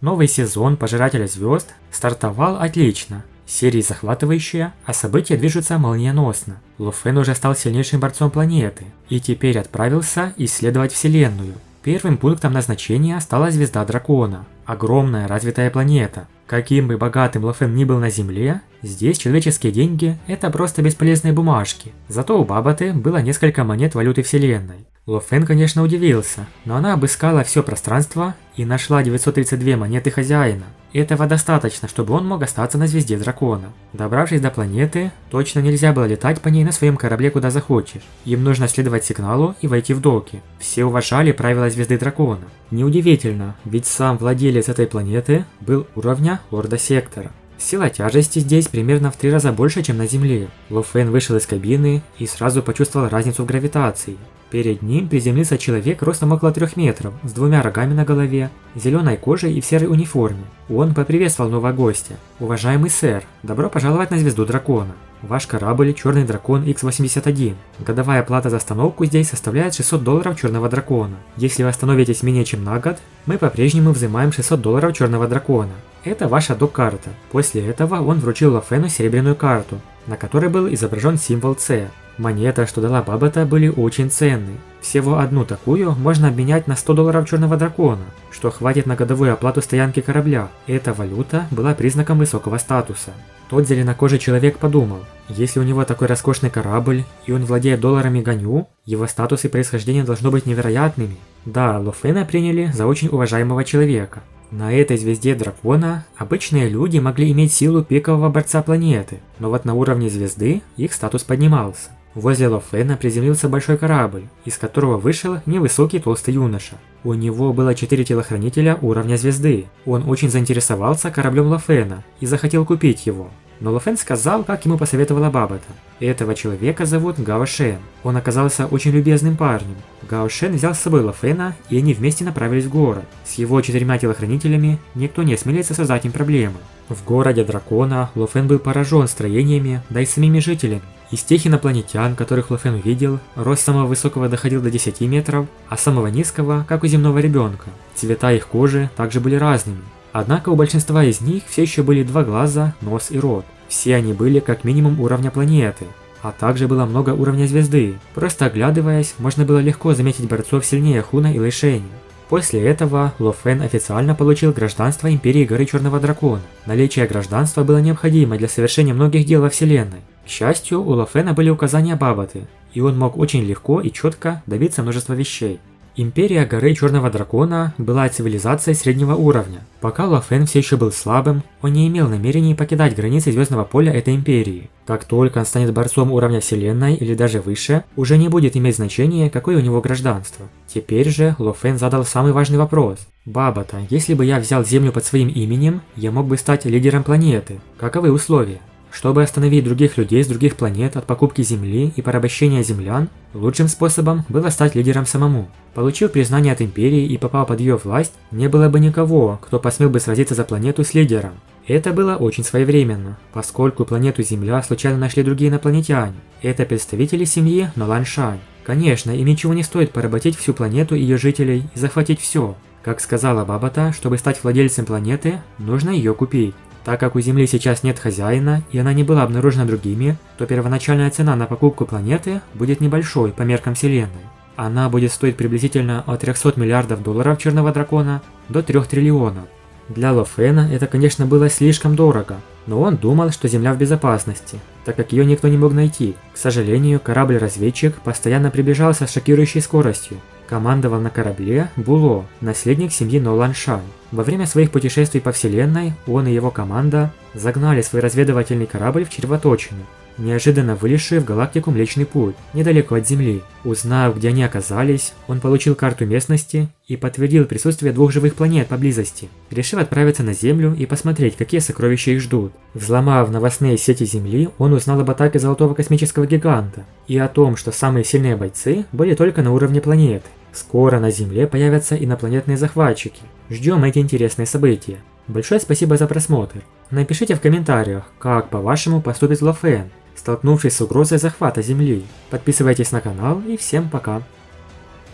Новый сезон Пожирателя звезд стартовал отлично. Серия захватывающая, а события движутся молниеносно. Ло Фэн уже стал сильнейшим борцом планеты и теперь отправился исследовать Вселенную. Первым пунктом назначения стала звезда Дракона. Огромная развитая планета. Каким бы богатым Ло Фэн ни был на Земле, здесь человеческие деньги – это просто бесполезные бумажки. Зато у Бабаты было несколько монет валюты Вселенной. Ло Фэн, конечно, удивился, но она обыскала все пространство и нашла 932 монеты хозяина. Этого достаточно, чтобы он мог остаться на звезде Дракона. Добравшись до планеты, точно нельзя было летать по ней на своем корабле куда захочешь. Им нужно следовать сигналу и войти в доки. Все уважали правила звезды Дракона. Неудивительно, ведь сам владелец этой планеты был уровня Лорда Сектора. Сила тяжести здесь примерно в 3 раза больше, чем на Земле. Ло Фэн вышел из кабины и сразу почувствовал разницу в гравитации. Перед ним приземлился человек ростом около 3 метров, с 2 рогами на голове, зеленой кожей и в серой униформе. Он поприветствовал нового гостя. «Уважаемый сэр, добро пожаловать на звезду Дракона. Ваш корабль Черный Дракон X-81. Годовая плата за остановку здесь составляет $600 Черного Дракона. Если вы остановитесь менее чем на год, мы по-прежнему взимаем $600 Черного Дракона. Это ваша док-карта». После этого он вручил Ло Фэну серебряную карту, на которой был изображен символ С. Монеты, что дала Бабата, были очень ценны. Всего одну такую можно обменять на $100 Черного Дракона, что хватит на годовую оплату стоянки корабля. Эта валюта была признаком высокого статуса. Тот зеленокожий человек подумал, если у него такой роскошный корабль и он владеет долларами Ганью, его статус и происхождение должно быть невероятными. Да, Ло Фэна приняли за очень уважаемого человека. На этой звезде Дракона обычные люди могли иметь силу пикового борца планеты, но вот на уровне звезды их статус поднимался. Возле Ло Фэна приземлился большой корабль, из которого вышел невысокий толстый юноша. У него было 4 телохранителя уровня звезды. Он очень заинтересовался кораблем Ло Фэна и захотел купить его. Но Ло Фэн сказал, как ему посоветовала Бабата. Этого человека зовут Гао Шен. Он оказался очень любезным парнем. Гао Шен взял с собой Ло Фэна, и они вместе направились в город. С его 4 телохранителями никто не осмелится создать им проблемы. В городе Дракона Ло Фэн был поражен строениями, да и самими жителями. Из тех инопланетян, которых Ло Фэн увидел, рост самого высокого доходил до 10 метров, а самого низкого, как у земного ребенка. Цвета их кожи также были разными. Однако у большинства из них все еще были 2 глаза, нос и рот. Все они были как минимум уровня планеты, а также было много уровня звезды. Просто оглядываясь, можно было легко заметить борцов сильнее Хуна и Лэйшэня. После этого Ло Фэн официально получил гражданство Империи Горы Черного Дракона. Наличие гражданства было необходимо для совершения многих дел во Вселенной. К счастью, у Ло Фэна были указания Бабаты, и он мог очень легко и четко добиться множества вещей. Империя Горы Черного Дракона была цивилизацией среднего уровня. Пока Ло Фэн все еще был слабым, он не имел намерений покидать границы звездного поля этой империи. Как только он станет борцом уровня Вселенной или даже выше, уже не будет иметь значения, какое у него гражданство. Теперь же Ло Фэн задал самый важный вопрос. «Бабата, если бы я взял Землю под своим именем, я мог бы стать лидером планеты. Каковы условия?» Чтобы остановить других людей с других планет от покупки Земли и порабощения землян, лучшим способом было стать лидером самому. Получив признание от Империи и попав под ее власть, не было бы никого, кто посмел бы сразиться за планету с лидером. Это было очень своевременно, поскольку планету Земля случайно нашли другие инопланетяне. Это представители семьи Нолан Шань. Конечно, им ничего не стоит поработить всю планету и ее жителей и захватить все. Как сказала Бабата, чтобы стать владельцем планеты, нужно ее купить. Так как у Земли сейчас нет хозяина и она не была обнаружена другими, то первоначальная цена на покупку планеты будет небольшой по меркам Вселенной. Она будет стоить приблизительно от $300 миллиардов Черного Дракона до 3 триллионов. Для Ло Фэна это, конечно, было слишком дорого, но он думал, что Земля в безопасности, так как ее никто не мог найти. К сожалению, корабль-разведчик постоянно приближался с шокирующей скоростью. Командовал на корабле Було, наследник семьи Нолан Шань. Во время своих путешествий по Вселенной он и его команда загнали свой разведывательный корабль в червоточину, неожиданно вылезшую в галактику Млечный Путь, недалеко от Земли. Узнав, где они оказались, он получил карту местности и подтвердил присутствие 2 живых планет поблизости, решив отправиться на Землю и посмотреть, какие сокровища их ждут. Взломав новостные сети Земли, он узнал об атаке Золотого Космического Гиганта и о том, что самые сильные бойцы были только на уровне планеты. Скоро на Земле появятся инопланетные захватчики. Ждем эти интересные события. Большое спасибо за просмотр. Напишите в комментариях, как по-вашему поступит Ло Фэн, столкнувшись с угрозой захвата Земли. Подписывайтесь на канал и всем пока.